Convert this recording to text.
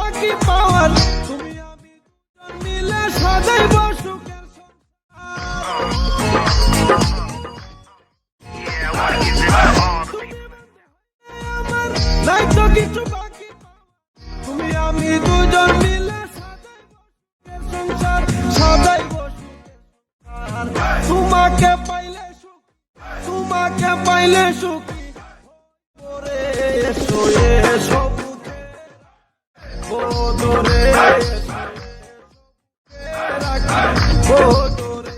বাকি পাওয়ার তুমি আমি দুজন মিলে সাজাইব সুখের আমার নাই তো কিছু বাকি তুমি আমি দুজন মিলে সাজাইব সুখের সংসার সাজাইব তোমাকে পাইলে সুখ তোমাকে পাইলে সুখ করে এসো এসো বদরে বদরে